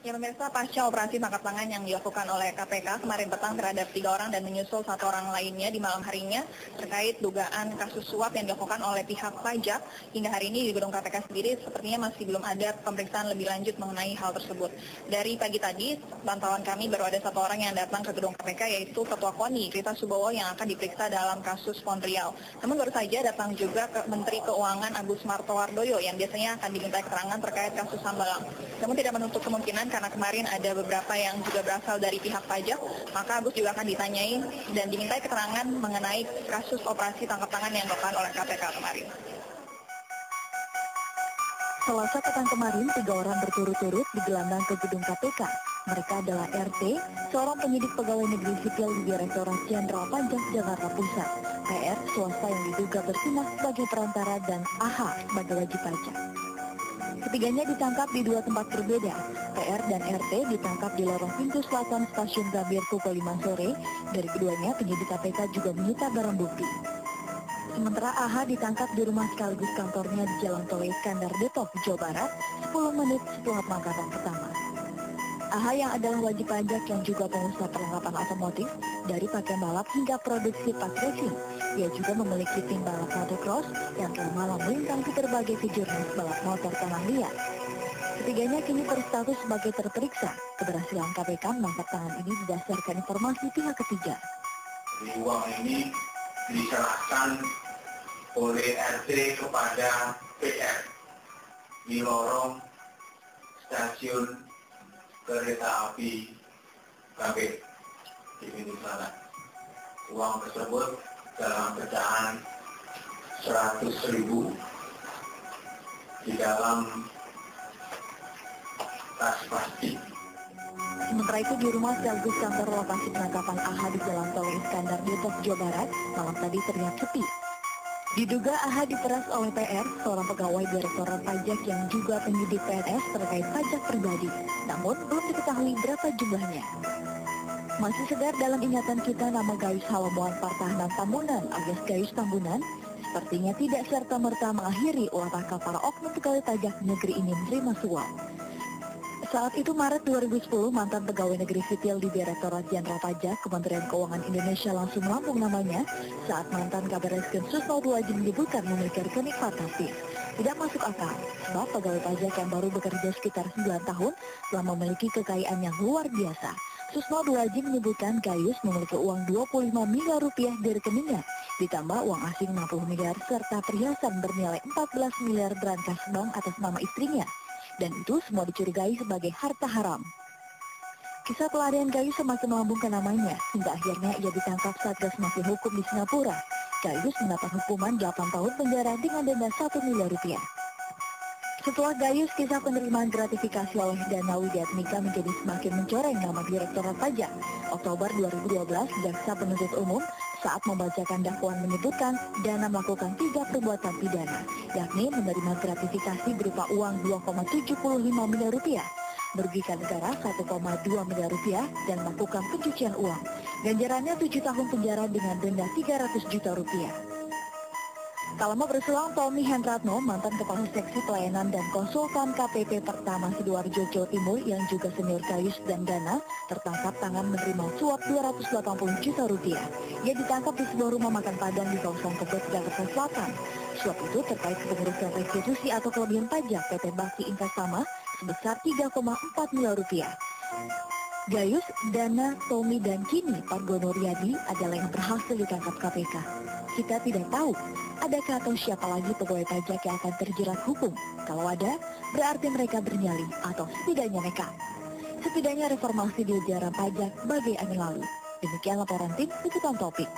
Ya pemirsa, pasca operasi tangkap tangan yang dilakukan oleh KPK kemarin petang terhadap 3 orang dan menyusul 1 orang lainnya di malam harinya terkait dugaan kasus suap yang dilakukan oleh pihak pajak, hingga hari ini di gedung KPK sendiri sepertinya masih belum ada pemeriksaan lebih lanjut mengenai hal tersebut. Dari pagi tadi, pantauan kami baru ada 1 orang yang datang ke gedung KPK, yaitu Ketua KONI, Rita Subowo, yang akan diperiksa dalam kasus Pon Riau. Namun baru saja datang juga ke Menteri Keuangan Agus Martowardoyo yang biasanya akan diminta keterangan terkait kasus Hambalang. Namun tidak menutup kemungkinan karena kemarin ada beberapa yang juga berasal dari pihak pajak, maka Agus juga akan ditanyai dan dimintai keterangan mengenai kasus operasi tangkap tangan yang dilakukan oleh KPK kemarin. Selasa petang kemarin, 3 orang berturut-turut digelandang ke gedung KPK. Mereka adalah RT, seorang penyidik pegawai negeri sipil di Direktorat Jenderal Pajak Jakarta Pusat, PR, swasta yang diduga bertindak sebagai perantara, dan AH sebagai wajib pajak. Ketiganya ditangkap di 2 tempat berbeda. PR dan RT ditangkap di lorong pintu selatan stasiun Gambir pukul 5 sore. Dari keduanya, penyidik KPK juga menyita barang bukti. Sementara AH ditangkap di rumah sekaligus kantornya di Jalan Tol Iskandar Depok, Jawa Barat, 10 menit setelah penangkapan pertama. AH yang adalah wajib pajak yang juga pengusaha perlengkapan otomotif, dari pakaian balap hingga produksi parts racing. Ia juga memiliki tim balap motocross yang telah malam melintang di berbagai kejurnas balap motor tanah liat. Ketiganya kini berstatus sebagai terperiksa. Keberhasilan KPK menangkap tangan ini didasarkan informasi pihak ketiga. Uang ini diserahkan oleh RT kepada PR di lorong stasiun kereta api Gambir di pintu sana. Uang tersebut dalam pecahan 100.000 di dalam tas plastik. Sementara itu di rumah sekaligus kantor lokasi penangkapan AH di Jalan Tol Iskandar Depok, Jawa Barat, malam tadi terlihat sepi. Diduga AH diperas oleh PR, seorang pegawai Direktorat Pajak yang juga penyidik PNS terkait pajak pribadi. Namun belum diketahui berapa jumlahnya. Masih segar dalam ingatan kita nama Gayus Halamuan Pertahanan Tambunan alias Gayus Tambunan, sepertinya tidak serta-merta mengakhiri ulah pakal para oknum pegawai pajak negeri ini menerima suap. Saat itu Maret 2010, mantan pegawai negeri sipil di Direktorat Jenderal Pajak Kementerian Keuangan Indonesia langsung melambung namanya saat mantan Kabar Reskrim Susno Duwaji menyebutkan memiliki rekening fantastis. Tidak masuk akal, sebab pegawai pajak yang baru bekerja sekitar 9 tahun telah memiliki kekayaan yang luar biasa. Susno Duwaji menyebutkan Gayus memiliki uang 25 miliar rupiah di rekeningnya, ditambah uang asing 60 miliar serta perhiasan bernilai 14 miliar berangkas bank atas nama istrinya. Dan itu semua dicurigai sebagai harta haram. Kisah pelarian Gayus semakin melambungkan namanya, hingga akhirnya ia ditangkap Satgas Mafia Hukum di Singapura. Gayus mendapat hukuman 8 tahun penjara dengan denda 1 miliar rupiah. Setelah Gayus, kisah penerimaan gratifikasi oleh Dana Widiatmika menjadi semakin mencoreng nama Direktorat Pajak. Oktober 2012, Jaksa Penuntut Umum saat membacakan dakwaan menyebutkan Dana melakukan 3 perbuatan pidana, yakni menerima gratifikasi berupa uang 2,75 miliar rupiah, merugikan negara 1,2 miliar rupiah, dan melakukan pencucian uang. Ganjarannya 7 tahun penjara dengan denda 300 juta rupiah. Tak lama berselang, Tommy Hendratno, mantan Kepala Seksi Pelayanan dan Konsultan KPP Pertama Sidoarjo, Jawa Timur yang juga senior Gayus dan Dana, tertangkap tangan menerima suap 280 juta rupiah. Ia ditangkap di sebuah rumah makan Padang di kawasan Tebet, Jakarta Selatan. Suap itu terkait kepengurusan restitusi atau kelebihan pajak PT Bakti Investama sebesar 3,4 miliar rupiah. Gayus, Dana, Tommy, dan kini Pargono Riyadi adalah yang berhasil ditangkap KPK. Kita tidak tahu, adakah atau siapa lagi pegawai pajak yang akan terjerat hukum. Kalau ada, berarti mereka bernyali atau setidaknya nekat. Setidaknya reformasi di jajaran pajak bagai angin lalu. Demikian laporan tim Liputan Topik.